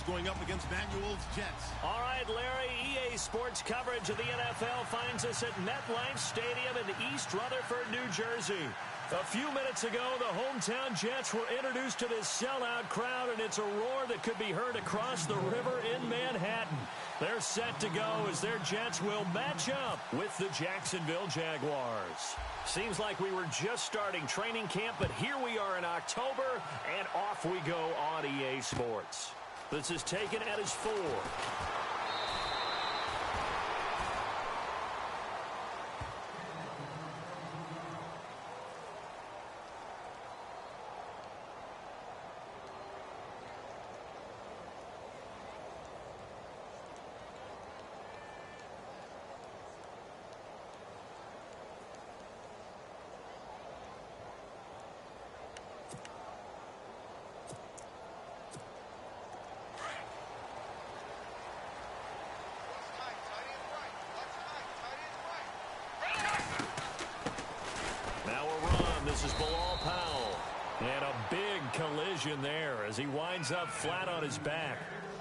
going up against Manuel's Jets. All right, Larry, EA Sports coverage of the NFL finds us at MetLife Stadium in East Rutherford, New Jersey. A few minutes ago, the hometown Jets were introduced to this sellout crowd, and it's a roar that could be heard across the river in Manhattan. They're set to go as their Jets will match up with the Jacksonville Jaguars. Seems like we were just starting training camp, but here we are in October, and off we go on EA Sports. This is taken at his 4. This is Bilal Powell. And a big collision there as he winds up flat on his back.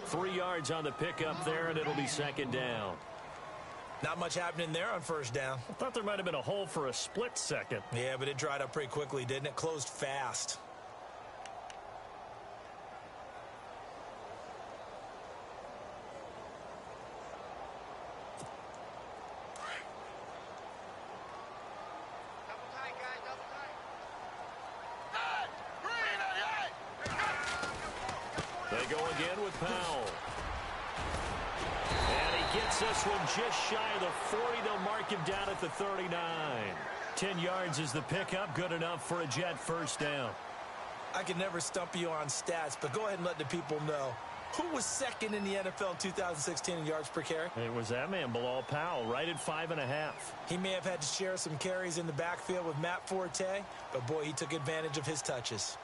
3 yards on the pickup there, and it'll be second down. Not much happening there on first down. I thought there might have been a hole for a split second. Yeah, but it dried up pretty quickly, didn't it? Closed fast. They go again with Powell. And he gets this one just shy of the 40. They'll mark him down at the 39. 10 yards is the pickup. Good enough for a Jet first down. I can never stump you on stats, but go ahead and let the people know. Who was second in the NFL in 2016 in yards per carry? It was that man, Bilal Powell, right at 5.5. He may have had to share some carries in the backfield with Matt Forte, but boy, he took advantage of his touches.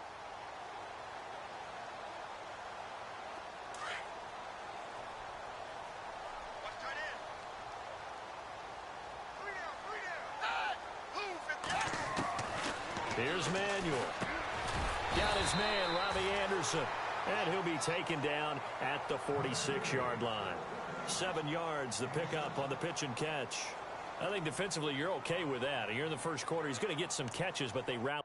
Here's Manuel. Got his man, Robbie Anderson. And he'll be taken down at the 46-yard line. 7 yards, the pickup on the pitch and catch. I think defensively you're okay with that. Here in the first quarter, he's going to get some catches, but they route.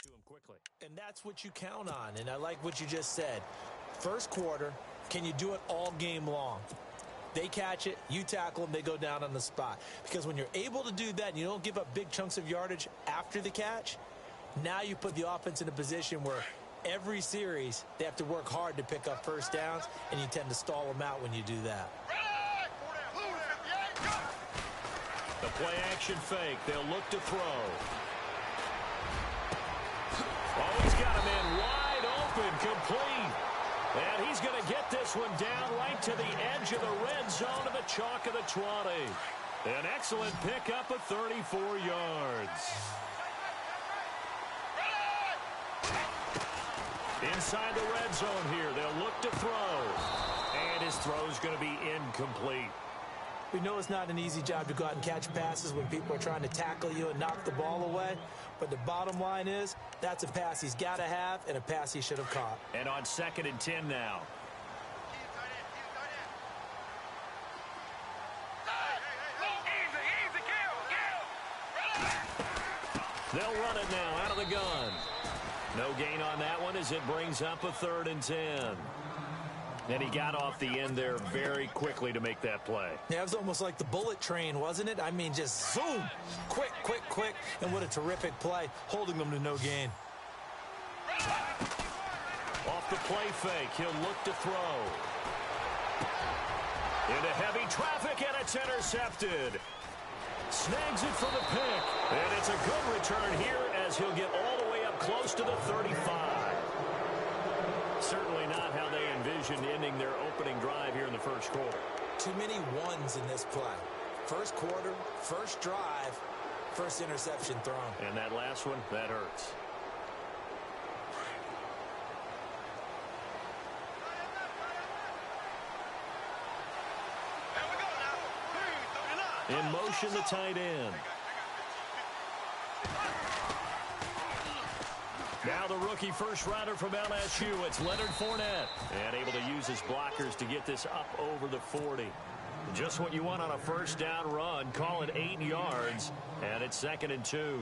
To him quickly. And that's what you count on, and I like what you just said. First quarter, can you do it all game long? They catch it, you tackle them, they go down on the spot. Because when you're able to do that and you don't give up big chunks of yardage after the catch, now you put the offense in a position where every series they have to work hard to pick up first downs, and you tend to stall them out when you do that. The play action fake. They'll look to throw. Oh, he's got a man wide open, complete. And he's going to get this one down right to the edge of the red zone of the chalk of the 20. An excellent pickup of 34 yards. Inside the red zone here, they'll look to throw. And his throw's going to be incomplete. We know it's not an easy job to go out and catch passes when people are trying to tackle you and knock the ball away. But the bottom line is, that's a pass he's got to have and a pass he should have caught. And on 2nd and 10 now. They'll run it now out of the gun. No gain on that one as it brings up a 3rd and 10. And he got off the end there very quickly to make that play. Yeah, it was almost like the bullet train, wasn't it? I mean, just zoom, quick, quick, quick, and what a terrific play, holding them to no gain. Off the play fake, he'll look to throw. Into heavy traffic, and it's intercepted. Snags it for the pick, and it's a good return here yards. He'll get all the way up close to the 35. Certainly not how they envisioned ending their opening drive here in the first quarter. Too many ones in this play. First quarter, first drive, first interception thrown. And that last one, that hurts. In motion, the tight end. Now the rookie first rounder from LSU, it's Leonard Fournette. And able to use his blockers to get this up over the 40. Just what you want on a first down run. Call it 8 yards, and it's 2nd and 2.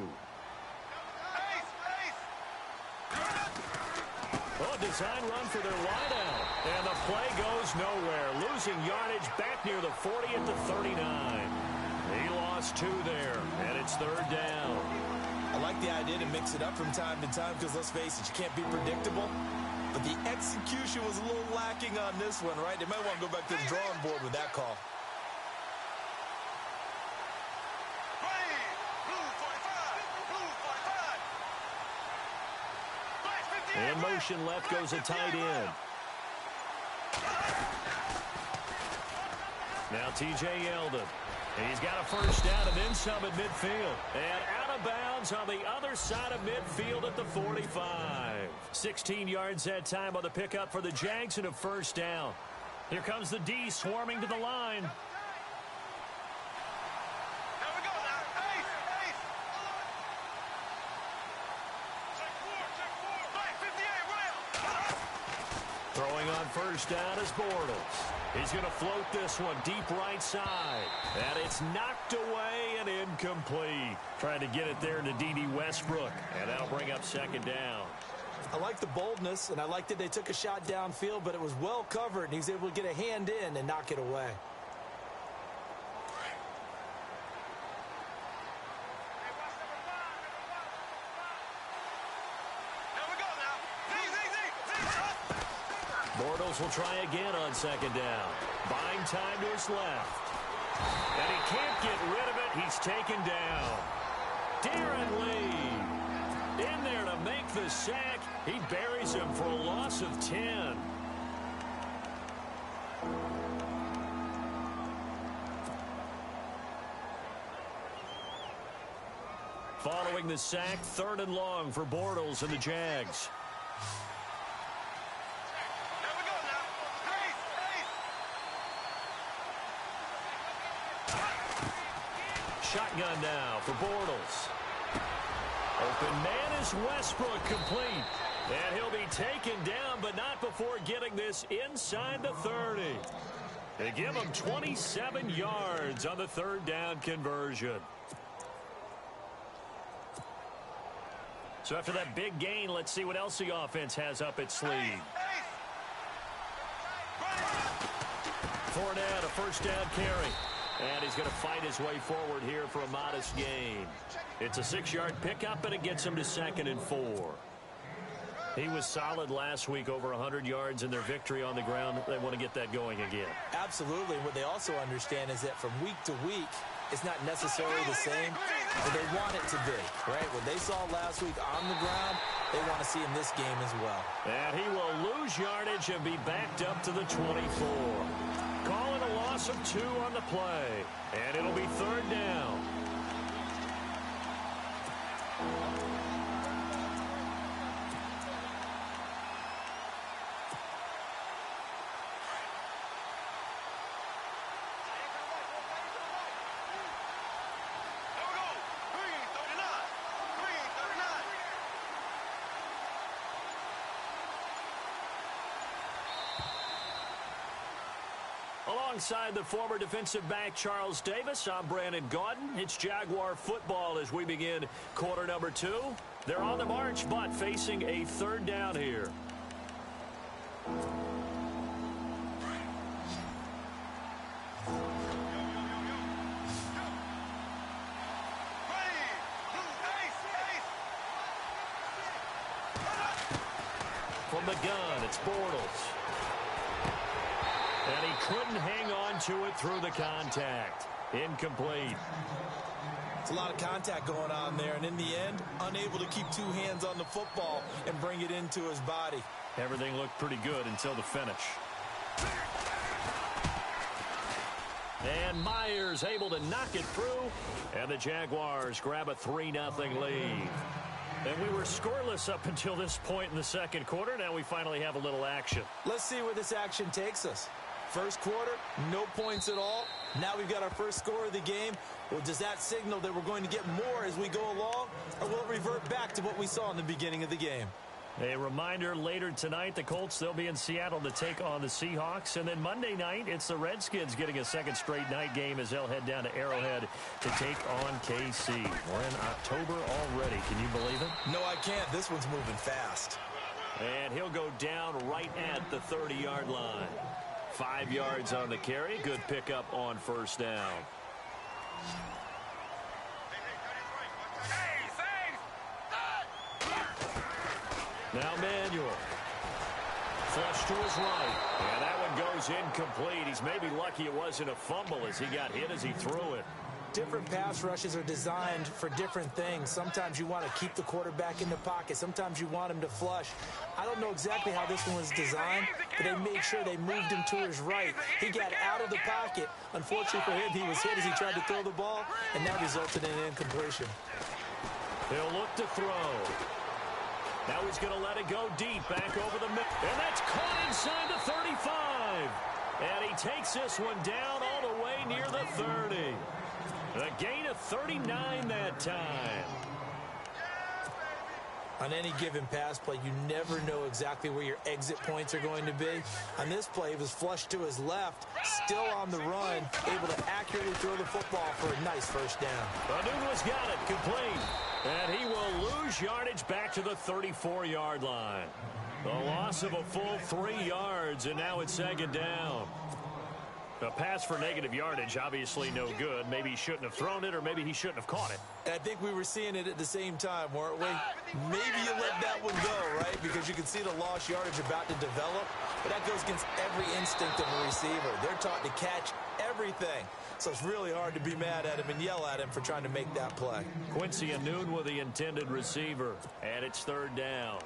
Oh, design run for their wideout. And the play goes nowhere. Losing yardage back near the 40 at the 39. He lost 2 there, and it's 3rd down. I like the idea to mix it up from time to time because, let's face it, you can't be predictable. But the execution was a little lacking on this one, right? They might want to go back to the drawing board with that call. In motion left goes a tight end. Now T.J. Yeldon. He's got a first down and then some at midfield. And out of bounds on the other side of midfield at the 45. 16 yards that time on the pickup for the Jags and a first down. Here comes the D swarming to the line. Throwing on first down is Bortles. He's going to float this one deep right side. And it's knocked away and incomplete. Trying to get it there to D.D. Westbrook. And that'll bring up 2nd down. I like the boldness, and I like that they took a shot downfield, but it was well covered, and he was able to get a hand in and knock it away. Bortles will try again on 2nd down. Buying time to his left. And he can't get rid of it. He's taken down. Darren Lee in there to make the sack. He buries him for a loss of 10. Following the sack, 3rd and long for Bortles and the Jags. Shotgun now for Bortles. Open man is Westbrook, complete. And he'll be taken down, but not before getting this inside the 30. They give him 27 yards on the 3rd down conversion. So after that big gain, let's see what else the offense has up its sleeve. Fournette, a first down carry. And he's going to fight his way forward here for a modest gain. It's a 6-yard pickup, and it gets him to 2nd and 4. He was solid last week, over 100 yards in their victory on the ground. They want to get that going again. Absolutely. What they also understand is that from week to week, it's not necessarily the same, but they want it to be, right? What they saw last week on the ground, they want to see in this game as well. And he will lose yardage and be backed up to the 24. Calling a loss of 2 on the play. And it'll be 3rd down. Alongside the former defensive back Charles Davis, I'm Brandon Gaudin. It's Jaguar football as we begin quarter number 2. They're on the march, but facing a 3rd down here. From the gun, it's Bortles. And he couldn't hang on to it through the contact. Incomplete. It's a lot of contact going on there, and in the end, unable to keep two hands on the football and bring it into his body. Everything looked pretty good until the finish. And Myers able to knock it through, and the Jaguars grab a 3-0 lead. And we were scoreless up until this point in the second quarter. Now we finally have a little action. Let's see where this action takes us. First quarter, no points at all. Now we've got our first score of the game. Well, does that signal that we're going to get more as we go along, or will it revert back to what we saw in the beginning of the game? A reminder, later tonight, the Colts, they'll be in Seattle to take on the Seahawks. And then Monday night, it's the Redskins getting a second straight night game as they'll head down to Arrowhead to take on KC. We're in October already. Can you believe it? No, I can't. This one's moving fast. And he'll go down right at the 30-yard line. 5 yards on the carry. Good pickup on first down. Now Manuel. Flush to his right. And that one goes incomplete. He's maybe lucky it wasn't a fumble as he got hit as he threw it. Different pass rushes are designed for different things. Sometimes you want to keep the quarterback in the pocket. Sometimes you want him to flush. I don't know exactly how this one was designed, but they made sure they moved him to his right. He got out of the pocket. Unfortunately for him, he was hit as he tried to throw the ball, and that resulted in an incompletion. They'll look to throw. Now he's going to let it go deep, back over the middle. And that's caught inside the 35. And he takes this one down all the way near the 30. A gain of 39 that time. On any given pass play, you never know exactly where your exit points are going to be. On this play, it was flushed to his left, still on the run, able to accurately throw the football for a nice first down. Douglas got it, complete. And he will lose yardage back to the 34-yard line. A loss of a full 3 yards, and now it's second down. A pass for negative yardage, obviously no good. Maybe he shouldn't have thrown it, or maybe he shouldn't have caught it. I think we were seeing it at the same time, weren't we? Maybe you let that one go, right? Because you can see the lost yardage about to develop. But that goes against every instinct of a receiver. They're taught to catch everything. So it's really hard to be mad at him and yell at him for trying to make that play. Quincy Anoon with the intended receiver. And it's third down.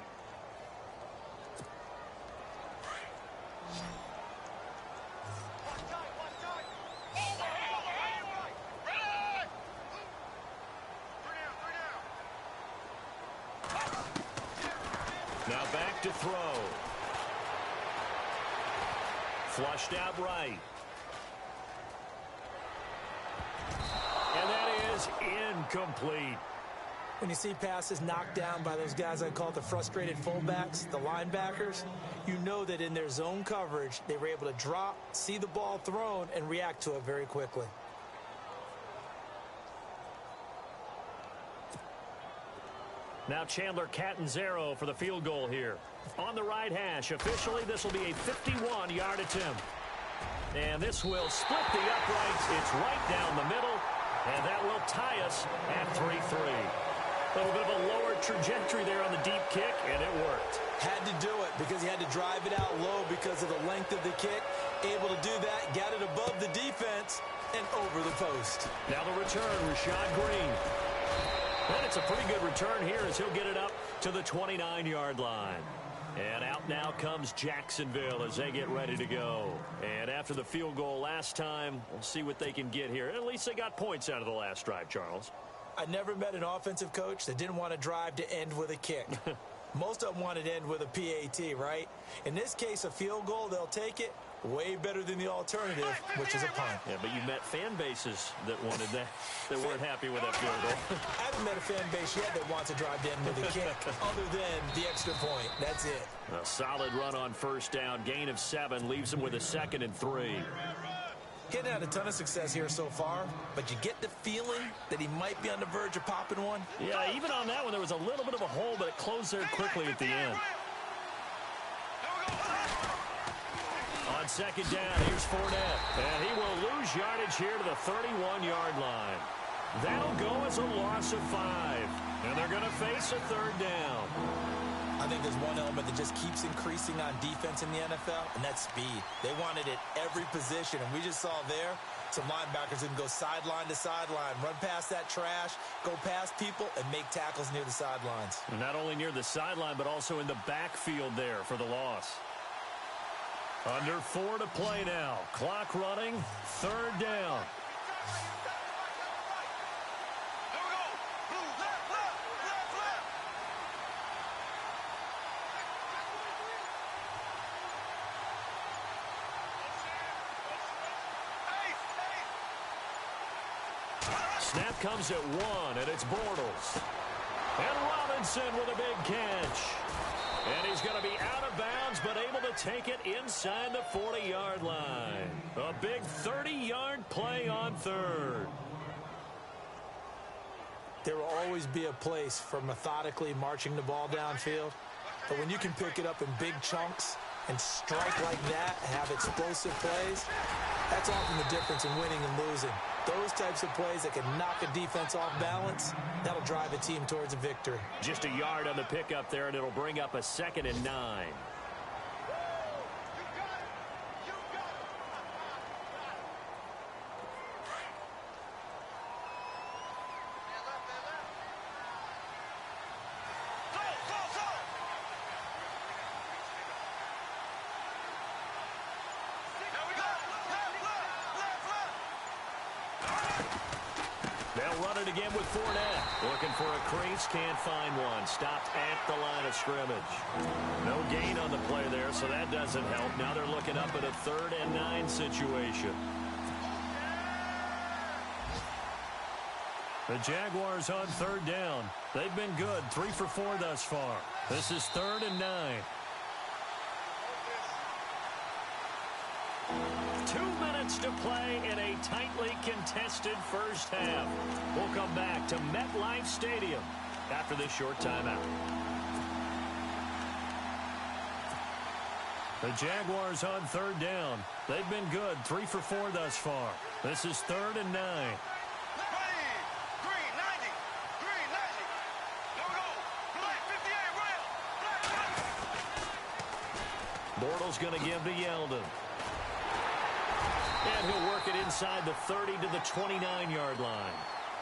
Now back to throw. Flushed out right. And that is incomplete. When you see passes knocked down by those guys I call the frustrated fullbacks, the linebackers, you know that in their zone coverage, they were able to drop, see the ball thrown, and react to it very quickly. Now Chandler Catanzaro for the field goal here. On the right hash, officially this will be a 51-yard attempt. And this will split the uprights. It's right down the middle, and that will tie us at 3-3. A little bit of a lower trajectory there on the deep kick, and it worked. Had to do it because he had to drive it out low because of the length of the kick. Able to do that, got it above the defense, and over the post. Now the return, Rashad Green. And it's a pretty good return here as he'll get it up to the 29-yard line. And out now comes Jacksonville as they get ready to go. And after the field goal last time, we'll see what they can get here. At least they got points out of the last drive, Charles. I never met an offensive coach that didn't want to drive to end with a kick. Most of them wanted to end with a PAT, right? In this case, a field goal, they'll take it. Way better than the alternative, which is a punt. Yeah, but you met fan bases that wanted that, that weren't happy with that field goal. I haven't met a fan base yet that wants to drive to end with a kick, other than the extra point. That's it. A solid run on first down. Gain of 7 leaves him with a 2nd and 3. He hadn't had a ton of success here so far, but you get the feeling that he might be on the verge of popping one. Yeah, even on that one, there was a little bit of a hole, but it closed there quickly at the end. On second down, here's Fournette. And he will lose yardage here to the 31-yard line. That'll go as a loss of 5. And they're going to face a third down. I think there's one element that just keeps increasing on defense in the NFL, and that's speed. They want it at every position, and we just saw there some linebackers who can go sideline to sideline, run past that trash, go past people, and make tackles near the sidelines. And not only near the sideline, but also in the backfield there for the loss. Under 4 to play now. Clock running, 3rd down. Snap comes at 1, and it's Bortles. And Robinson with a big catch. And he's going to be out of bounds, but able to take it inside the 40-yard line. A big 30-yard play on 3rd. There will always be a place for methodically marching the ball downfield. But when you can pick it up in big chunks and strike like that, have explosive plays, that's often the difference in winning and losing. Those types of plays that can knock a defense off balance, that'll drive a team towards a victory. Just a yard on the pickup there, and it'll bring up a 2nd and 9. They'll run it again with Fournette. Looking for a crease, can't find one. Stopped at the line of scrimmage. No gain on the play there, so that doesn't help. Now they're looking up at a 3rd and 9 situation. The Jaguars on 3rd down. They've been good, 3 for 4 thus far. This is 3rd and 9. 2 minutes to play in a tightly contested first half. We'll come back to MetLife Stadium after this short timeout. The Jaguars on 3rd down. They've been good, 3 for 4 thus far. This is 3rd and 9. Bortles going to give to Yeldon. And he'll work it inside the 30 to the 29-yard line.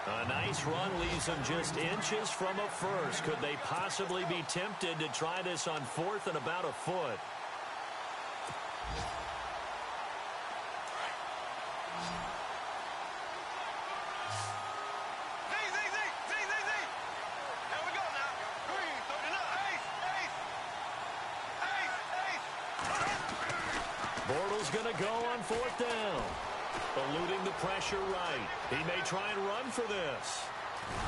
A nice run leaves them just inches from a first. Could they possibly be tempted to try this on 4th and about a foot? Bortles going to go on 4th down. Eluding the pressure right. He may try and run for this.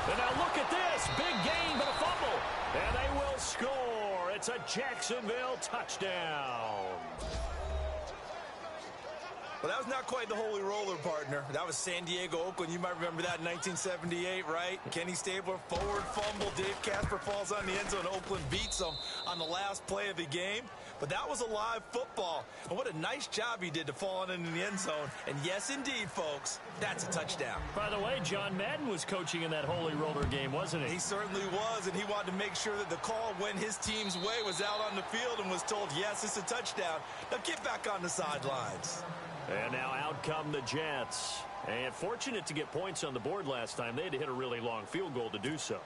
And now look at this. Big gain, but a fumble. And they will score. It's a Jacksonville touchdown. Well, that was not quite the holy roller, partner. That was San Diego, Oakland. You might remember that in 1978, right? Kenny Stabler, forward fumble. Dave Casper falls on the end zone. Oakland beats him on the last play of the game. But that was a live football. And what a nice job he did to fall on into the end zone. And yes, indeed, folks, that's a touchdown. By the way, John Madden was coaching in that holy roller game, wasn't he? He certainly was, and he wanted to make sure that the call went his team's way, was out on the field and was told, yes, it's a touchdown. Now get back on the sidelines. And now out come the Jets. And fortunate to get points on the board last time. They had to hit a really long field goal to do so.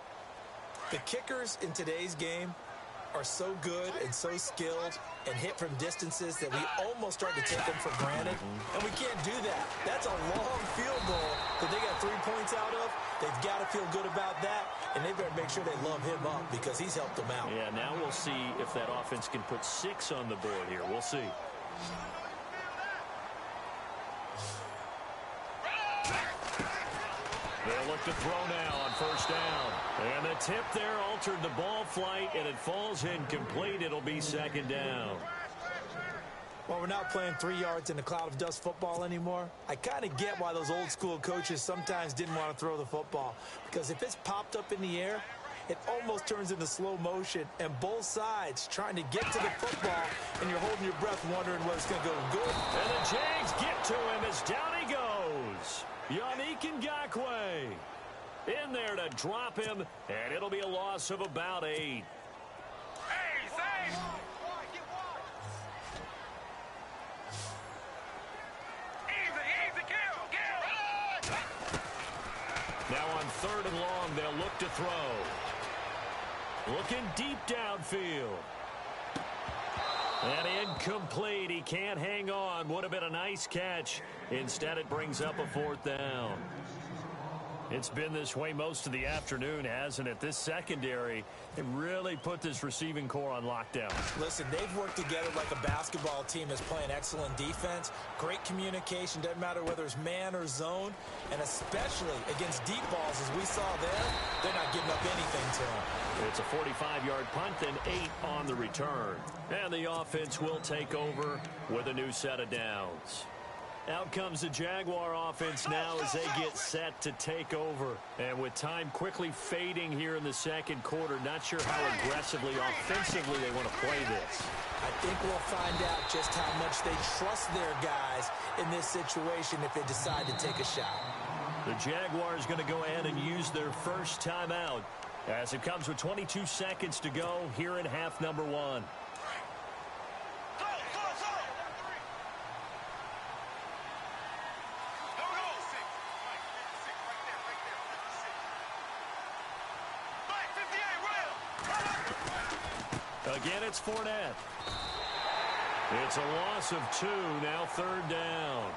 The kickers in today's game are so good and so skilled and hit from distances that we almost start to take them for granted. And we can't do that. That's a long field goal that they got 3 points out of. They've got to feel good about that, and they better make sure they love him up because he's helped them out. Yeah, now we'll see if that offense can put 6 on the board here. We'll see. They'll look to throw now on 1st down. And the tip there altered the ball flight, and it falls incomplete. It'll be 2nd down. Well, we're not playing 3 yards in a cloud of dust football anymore. I kind of get why those old school coaches sometimes didn't want to throw the football. Because if it's popped up in the air, it almost turns into slow motion. And both sides trying to get to the football, and you're holding your breath wondering whether it's going to go good. And the Jags get to him as down he goes. Yannick Ngakoue in there to drop him, and it'll be a loss of about 8. 3rd and long. They'll look to throw. Looking deep downfield. And incomplete. He can't hang on. Would have been a nice catch. Instead, it brings up a 4th down. It's been this way most of the afternoon, hasn't it? This secondary, they really put this receiving core on lockdown. Listen, they've worked together like a basketball team that's playing excellent defense. Great communication, doesn't matter whether it's man or zone. And especially against deep balls, as we saw there, they're not giving up anything to them. It's a 45-yard punt, then 8 on the return. And the offense will take over with a new set of downs. Out comes the Jaguar offense now as they get set to take over. And with time quickly fading here in the second quarter, not sure how aggressively, offensively they want to play this. I think we'll find out just how much they trust their guys in this situation if they decide to take a shot. The Jaguars going to go ahead and use their first timeout as it comes with 22 seconds to go here in half number 1. Again, it's Fournette. It's a loss of 2, now 3rd down.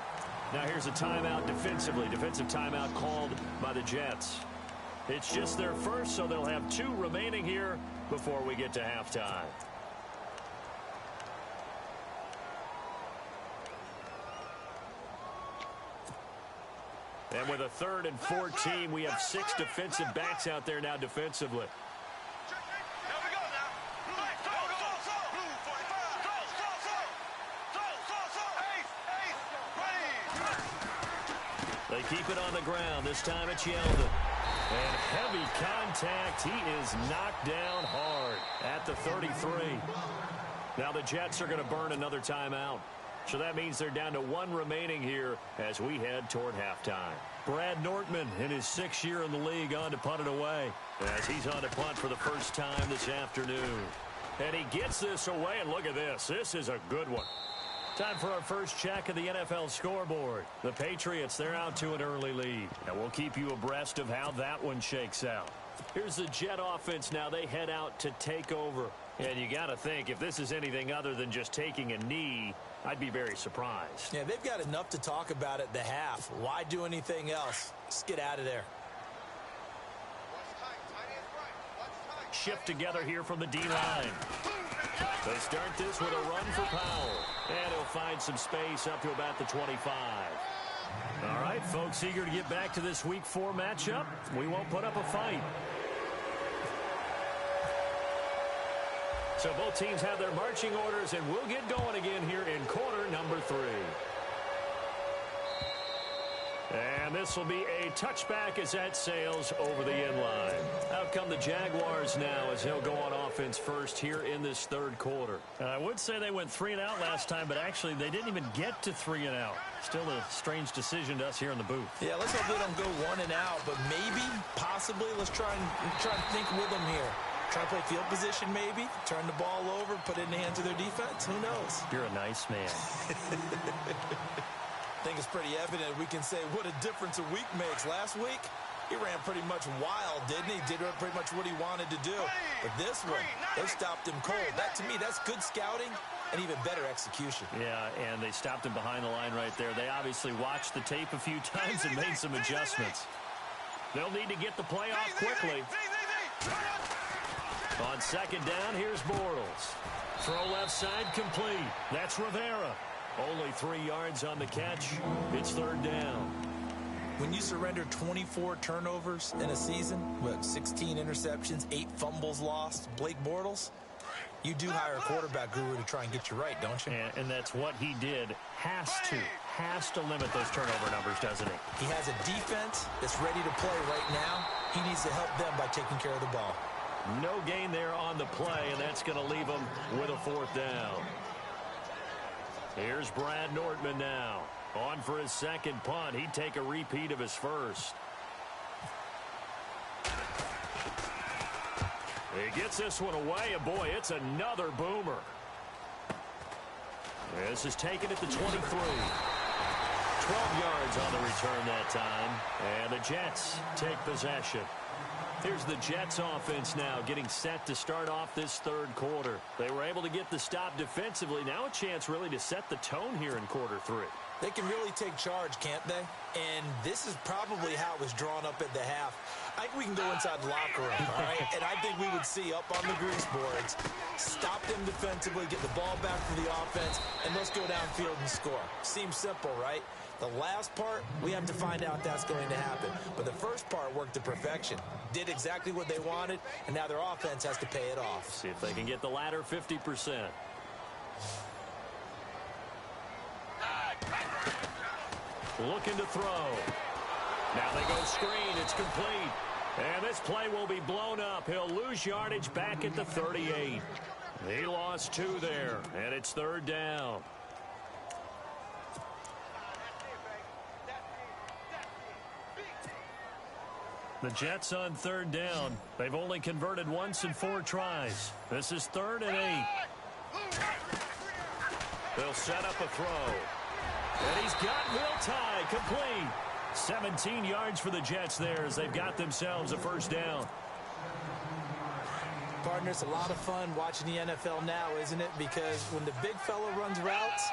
Now here's a timeout defensively. Defensive timeout called by the Jets. It's just their first, so they'll have 2 remaining here before we get to halftime. And with a 3rd and 14, we have 6 defensive backs out there now defensively. They keep it on the ground. This time it's Yeldon. And heavy contact. He is knocked down hard at the 33. Now the Jets are going to burn another timeout. So that means they're down to 1 remaining here as we head toward halftime. Brad Nortman in his 6th year in the league on to punt it away as he's on to punt for the first time this afternoon. And he gets this away, and look at this. This is a good one. Time for our first check of the NFL scoreboard. The Patriots, they're out to an early lead. And we'll keep you abreast of how that one shakes out. Here's the Jet offense now. They head out to take over. And you got to think, if this is anything other than just taking a knee, I'd be very surprised. Yeah, they've got enough to talk about at the half. Why do anything else? Just get out of there. Shift together here from the D-line. They start this with a run for Powell. And he'll find some space up to about the 25. All right, folks, eager to get back to this Week 4 matchup. We won't put up a fight. So both teams have their marching orders, and we'll get going again here in quarter number 3. And this will be a touchback as that sails over the end line. Out come the Jaguars now as they'll go on offense first here in this 3rd quarter. I would say they went 3 and out last time, but actually they didn't even get to 3 and out. Still a strange decision to us here in the booth. Yeah, let's hope they don't go 1 and out, but maybe, possibly, let's try and think with them here. Try to play field position maybe, turn the ball over, put it in the hands of their defense. Who knows? You're a nice man. I think it's pretty evident we can say what a difference a week makes. Last week, he ran pretty much wild, didn't he? Did pretty much what he wanted to do. But this one, they stopped him cold. That, to me, that's good scouting and even better execution. Yeah, and they stopped him behind the line right there. They obviously watched the tape a few times and made some adjustments. They'll need to get the play off quickly. On 2nd down, here's Bortles. Throw left side complete. That's Rivera. Only 3 yards on the catch. It's 3rd down. When you surrender 24 turnovers in a season, 16 interceptions, 8 fumbles lost, Blake Bortles, you do hire a quarterback guru to try and get you right, don't you? And that's what he did. Has to limit those turnover numbers, doesn't he? He has a defense that's ready to play right now. He needs to help them by taking care of the ball. No gain there on the play, and that's going to leave him with a 4th down. Here's Brad Nortman now. On for his 2nd punt. He'd take a repeat of his first. He gets this one away, and boy, it's another boomer. This is taken at the 23. 12 yards on the return that time. And the Jets take possession. Here's the Jets offense now getting set to start off this third quarter. They were able to get the stop defensively. Now a chance really to set the tone here in quarter three. They can really take charge, can't they? And this is probably how it was drawn up at the half. I think we can go inside the locker room, all right? And I think we would see up on the grease boards, stop them defensively, get the ball back to the offense, and let's go downfield and score. Seems simple, right? The last part, we have to find out that's going to happen. But the first part worked to perfection. Did exactly what they wanted, and now their offense has to pay it off. See if they can get the latter 50%. Looking to throw. Now they go screen. It's complete. And this play will be blown up. He'll lose yardage back at the 38. He lost 2 there, and it's third down. The Jets on third down. They've only converted once in 4 tries. This is 3rd and 8. They'll set up a throw. And he's got Will Tye complete. 17 yards for the Jets there as they've got themselves a first down. Partner, it's a lot of fun watching the NFL now, isn't it? Because when the big fella runs routes,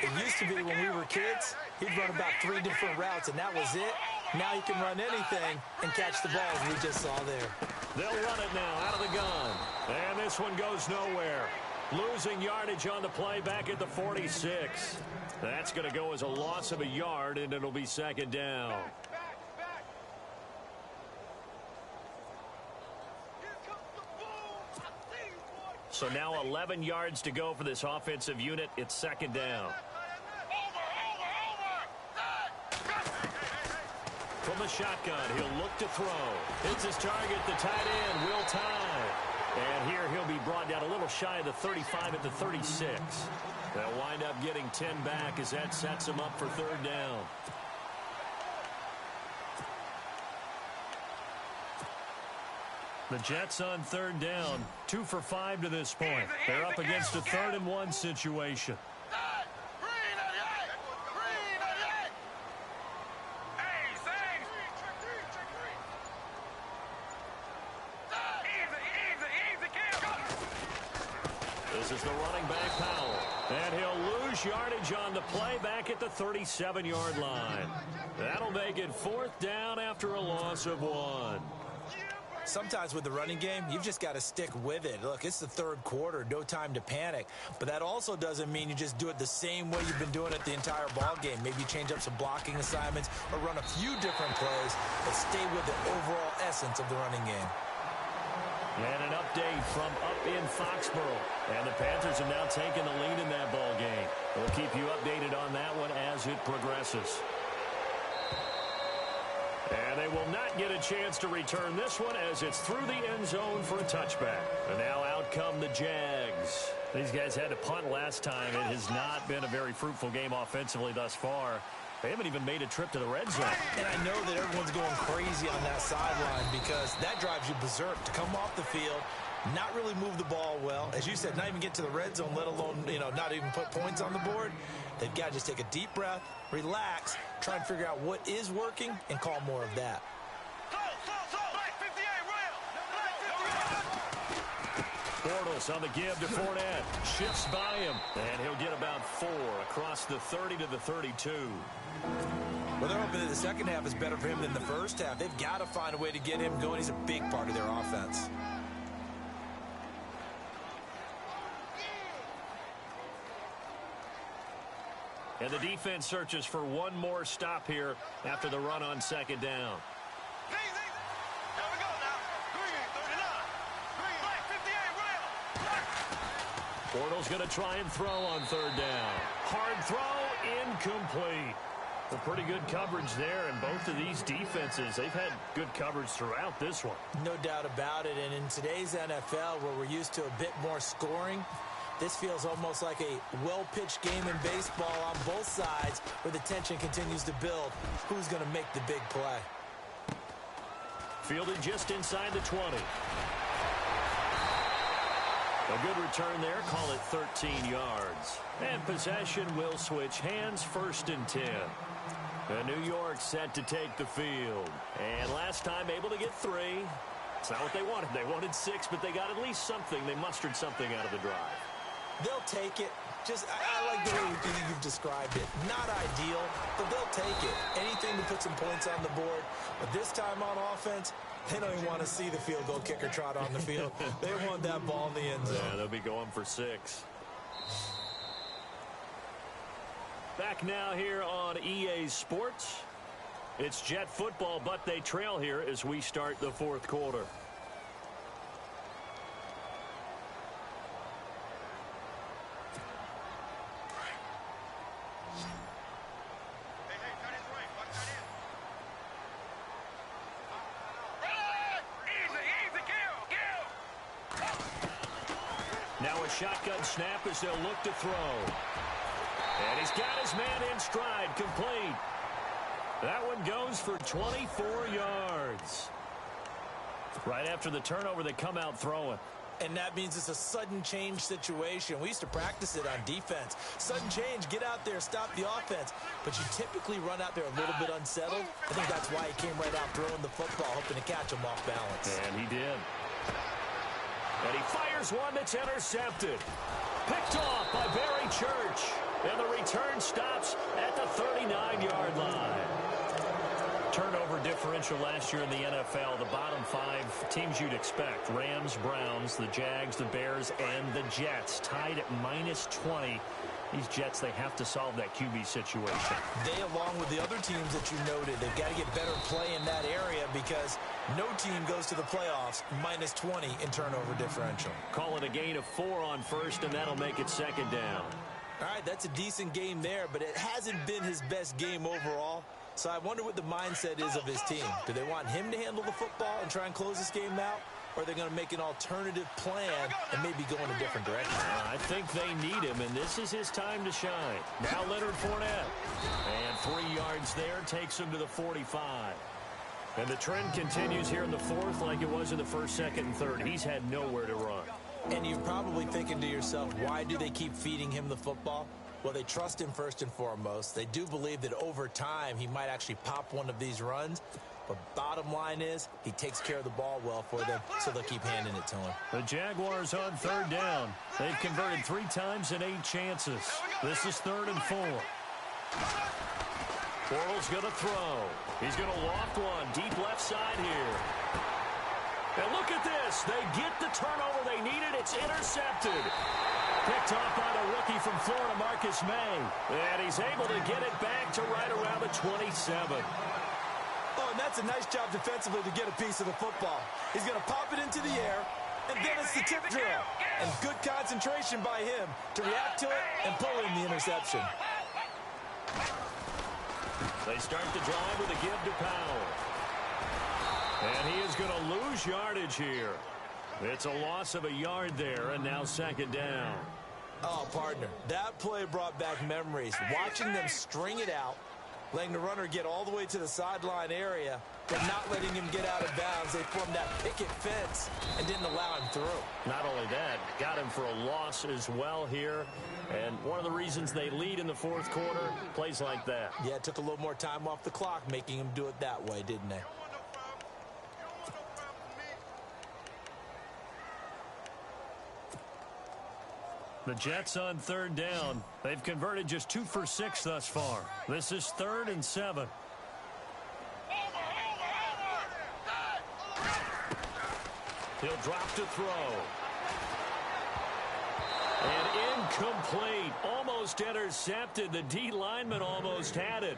it used to be when we were kids, he'd run about 3 different routes, and that was it. Now he can run anything and catch the ball, as we just saw there. They'll run it now out of the gun. And this one goes nowhere. Losing yardage on the play back at the 46. That's going to go as a loss of a yard, and it'll be second down. So now 11 yards to go for this offensive unit. It's second down. From the shotgun, he'll look to throw. Hits his target, the tight end, Will Tye. And here he'll be brought down a little shy of the 35 at the 36. They'll wind up getting 10 back as that sets him up for third down. The Jets on third down, 2 for 5 to this point. They're up against a 3rd and 1 situation. This is the running back, Powell. And he'll lose yardage on the play back at the 37-yard line. That'll make it 4th down after a loss of 1. Sometimes with the running game, you've just got to stick with it. Look, it's the third quarter, no time to panic. But that also doesn't mean you just do it the same way you've been doing it the entire ball game. Maybe change up some blocking assignments or run a few different plays, but stay with the overall essence of the running game. And an update from up in Foxborough. And the Panthers have now taken the lead in that ball game. We'll keep you updated on that one as it progresses. And they will not get a chance to return this one as it's through the end zone for a touchback. And now out come the Jags. These guys had to punt last time. It has not been a very fruitful game offensively thus far. They haven't even made a trip to the red zone. And I know that everyone's going crazy on that sideline because that drives you berserk to come off the field, not really move the ball well. As you said, not even get to the red zone, let alone, not even put points on the board. They've got to just take a deep breath, relax, try and figure out what is working, and call more of that. Bortles on the give to Fournette. Shifts by him, and he'll get about 4 across the 30 to the 32. Well, they're hoping that the second half is better for him than the first half. They've got to find a way to get him going. He's a big part of their offense. And the defense searches for one more stop here after the run on second down. Bortles going to try and throw on third down. Hard throw, incomplete. A pretty good coverage there, and both of these defenses, they've had good coverage throughout this one. No doubt about it, and in today's NFL, where we're used to a bit more scoring, this feels almost like a well-pitched game in baseball on both sides where the tension continues to build. Who's going to make the big play? Fielded just inside the 20. A good return there, call it 13 yards. And possession will switch hands, 1st and 10. And New York set to take the field. And last time able to get 3. It's not what they wanted. They wanted 6, but they got at least something. They mustered something out of the drive. They'll take it. I like the way you've described it. Not ideal, but they'll take it. Anything to put some points on the board. But this time on offense, they don't even want to see the field goal kicker trot on the field. They want that ball in the end zone. Yeah, they'll be going for 6. Back now here on EA Sports. It's Jet football, but they trail here as we start the 4th quarter. Now a shotgun snap as they'll look to throw. And he's got his man in stride, complete. That one goes for 24 yards. Right after the turnover, they come out throwing. And that means it's a sudden change situation. We used to practice it on defense. Sudden change, get out there, stop the offense. But you typically run out there a little bit unsettled. I think that's why he came right out throwing the football, hoping to catch him off balance. And he did. And he fires one that's intercepted. Picked off by Barry Church. And the return stops at the 39-yard line. Turnover differential last year in the NFL, the bottom 5 teams you'd expect. Rams, Browns, the Jags, the Bears, and the Jets tied at -20. These Jets, they have to solve that QB situation. They, along with the other teams that you noted, they've got to get better play in that area because no team goes to the playoffs -20 in turnover differential. Call it a gain of 4 on first, and that'll make it 2nd down. All right, that's a decent game there, but it hasn't been his best game overall. So I wonder what the mindset is of his team. Do they want him to handle the football and try and close this game out? Or are they going to make an alternative plan and maybe go in a different direction? I think they need him, and this is his time to shine. Now Leonard Fournette. And 3 yards there takes him to the 45. And the trend continues here in the 4th like it was in the 1st, 2nd, and 3rd. He's had nowhere to run. And you're probably thinking to yourself, why do they keep feeding him the football? Well, they trust him first and foremost. They do believe that over time he might actually pop one of these runs. But bottom line is he takes care of the ball well for them, so they'll keep handing it to him. The Jaguars on 3rd down. They've converted 3 times in 8 chances. This is 3rd and 4. Bortles going to throw. He's going to loft one deep left side here. And look at this. They get the turnover they needed. It's intercepted. Picked off by the rookie from Florida, Marcus May. And he's able to get it back to right around the 27. Oh, and that's a nice job defensively to get a piece of the football. He's going to pop it into the air, and then it's the tip drill. And good concentration by him to react to it and pull in the interception. They start the drive with a give to Powell. And he is going to lose yardage here. It's a loss of a yard there, and now 2nd down. Oh, partner, that play brought back memories. Watching them string it out, letting the runner get all the way to the sideline area, but not letting him get out of bounds. They formed that picket fence and didn't allow him through. Not only that, got him for a loss as well here. And one of the reasons they lead in the 4th quarter, plays like that. Yeah, it took a little more time off the clock, making him do it that way, didn't they? The Jets on 3rd down. They've converted just 2 for 6 thus far. This is 3rd and 7. He'll drop to throw. And incomplete. Almost intercepted. The D lineman almost had it.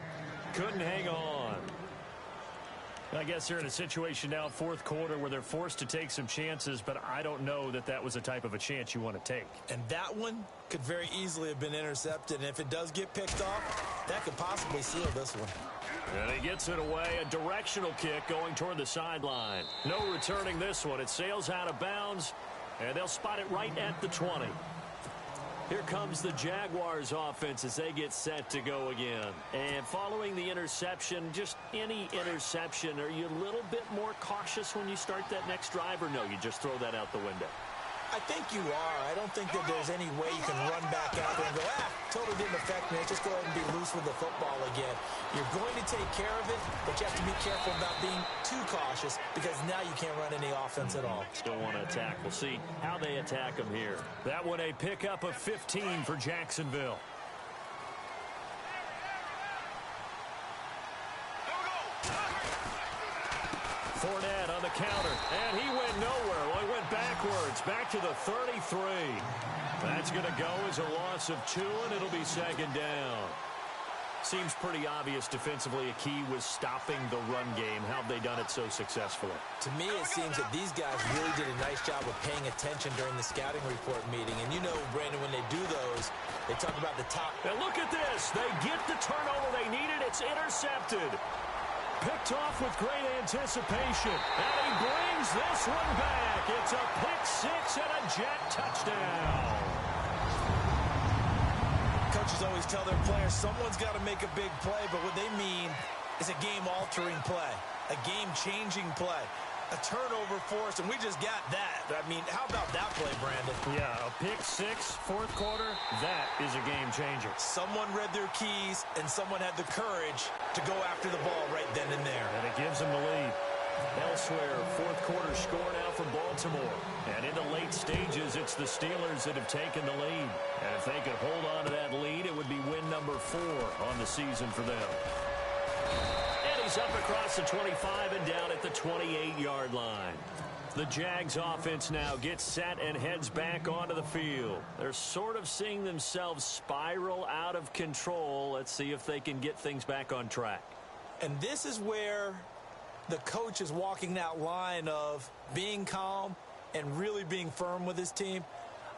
Couldn't hang on. I guess they're in a situation now, 4th quarter, where they're forced to take some chances, but I don't know that that was the type of a chance you want to take. And that one could very easily have been intercepted. And if it does get picked off, that could possibly seal this one. And he gets it away. A directional kick going toward the sideline. No returning this one. It sails out of bounds, and they'll spot it right at the 20. Here comes the Jaguars offense as they get set to go again. And following the interception, just any interception, are you a little bit more cautious when you start that next drive, or no, you just throw that out the window? I think you are. I don't think that there's any way you can run back out there and go, totally didn't affect me. Just go ahead and be loose with the football again. You're going to take care of it, but you have to be careful about being too cautious because now you can't run any offense at all. Still want to attack. We'll see how they attack them here. That one a pickup of 15 for Jacksonville. Fournette on the counter, and he went nowhere. Well, he went backwards, back to the 33. That's going to go as a loss of 2, and it'll be second down. Seems pretty obvious defensively a key was stopping the run game. How have they done it so successfully? To me, it seems that these guys really did a nice job of paying attention during the scouting report meeting. And you know, Brandon, when they do those, they talk about the top. Now look at this. They get the turnover they needed. It's intercepted. Picked off with great anticipation. And he brings this one back. It's a pick 6 and a Jet touchdown. Coaches always tell their players someone's got to make a big play, but what they mean is a game-altering play, a game-changing play, a turnover force, and we just got that. I mean, how about that play, Brandon? Yeah, a pick 6, fourth quarter, that is a game-changer. Someone read their keys, and someone had the courage to go after the ball right then and there. And it gives them the lead. Elsewhere, fourth quarter score now for Baltimore. And in the late stages, it's the Steelers that have taken the lead. And if they could hold on to that lead, it would be win number 4 on the season for them. And he's up across the 25 and down at the 28-yard line. The Jags offense now gets set and heads back onto the field. They're sort of seeing themselves spiral out of control. Let's see if they can get things back on track. And this is where the coach is walking that line of being calm and really being firm with his team.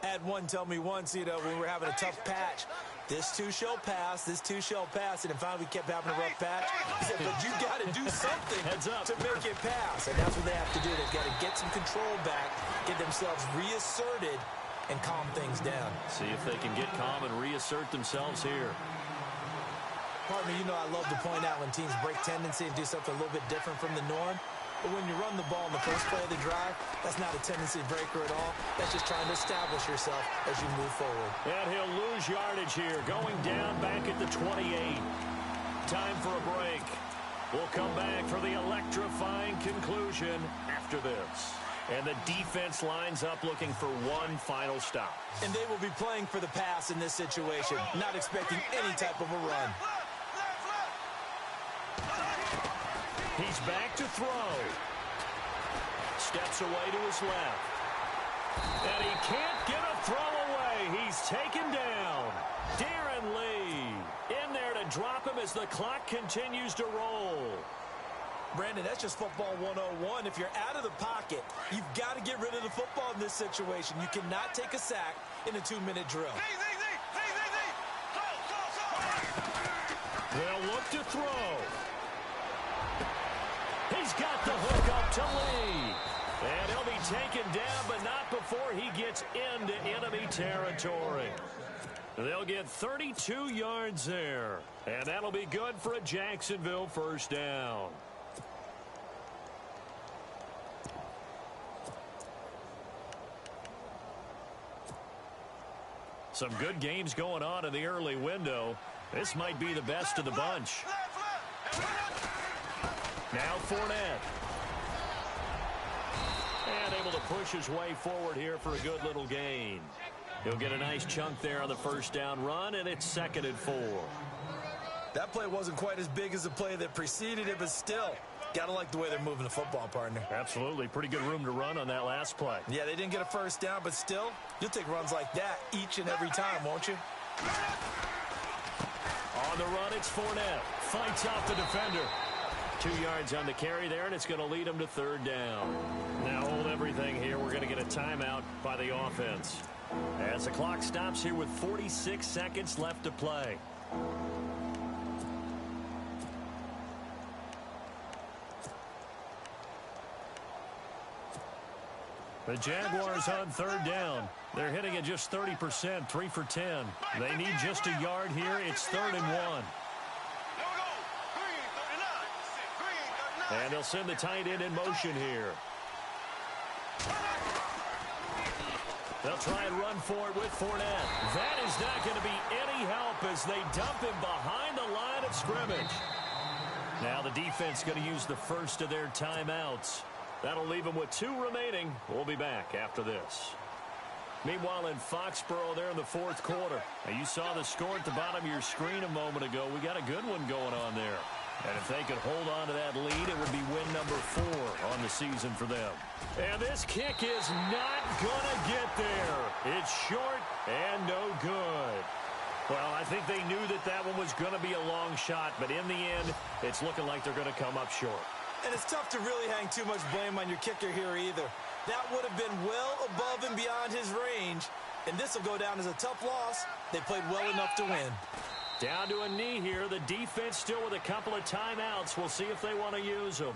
I had one tell me once, you know, when we were having a tough patch, this too shall pass, this too shall pass, and finally we kept having a rough patch. He said, but you got to do something to make it pass, and that's what they have to do. They've got to get some control back, get themselves reasserted, and calm things down. See if they can get calm and reassert themselves here. Partner, you know I love to point out when teams break tendency and do something a little bit different from the norm. But when you run the ball in the first play of the drive, that's not a tendency breaker at all. That's just trying to establish yourself as you move forward. And he'll lose yardage here, going down back at the 28. Time for a break. We'll come back for the electrifying conclusion after this. And the defense lines up looking for one final stop. And they will be playing for the pass in this situation, not expecting any type of a run. He's back to throw. Steps away to his left. And he can't get a throw away. He's taken down. Darren Lee in there to drop him as the clock continues to roll. Brandon, that's just football 101. If you're out of the pocket, you've got to get rid of the football in this situation. You cannot take a sack in a 2-minute drill. They'll look to throw. He's got the hook up to Lee. And he'll be taken down, but not before he gets into enemy territory. They'll get 32 yards there. And that'll be good for a Jacksonville first down. Some good games going on in the early window. This might be the best of the bunch. Now Fournette. And able to push his way forward here for a good little gain. He'll get a nice chunk there on the first down run, and it's 2nd and 4. That play wasn't quite as big as the play that preceded it, but still, got to like the way they're moving the football, partner. Absolutely. Pretty good room to run on that last play. Yeah, they didn't get a first down, but still, you'll take runs like that each and every time, won't you? On the run, it's Fournette. Fights off the defender. 2 yards on the carry there, and it's going to lead him to 3rd down. Now hold everything here. We're going to get a timeout by the offense. As the clock stops here with 46 seconds left to play. The Jaguars on 3rd down. They're hitting at just 30%, 3 for 10. They need just a yard here. It's 3rd and 1. And they'll send the tight end in motion here. They'll try and run for it with Fournette. That is not going to be any help as they dump him behind the line of scrimmage. Now the defense going to use the first of their timeouts. That'll leave them with 2 remaining. We'll be back after this. Meanwhile, in Foxborough there in the fourth quarter. Now, you saw the score at the bottom of your screen a moment ago. We got a good one going on there. And if they could hold on to that lead, it would be win number 4 on the season for them. And this kick is not going to get there. It's short and no good. Well, I think they knew that that one was going to be a long shot, but in the end, it's looking like they're going to come up short. And it's tough to really hang too much blame on your kicker here either. That would have been well above and beyond his range, and this will go down as a tough loss. They played well enough to win. Down to a knee here. The defense still with a couple of timeouts. We'll see if they want to use them.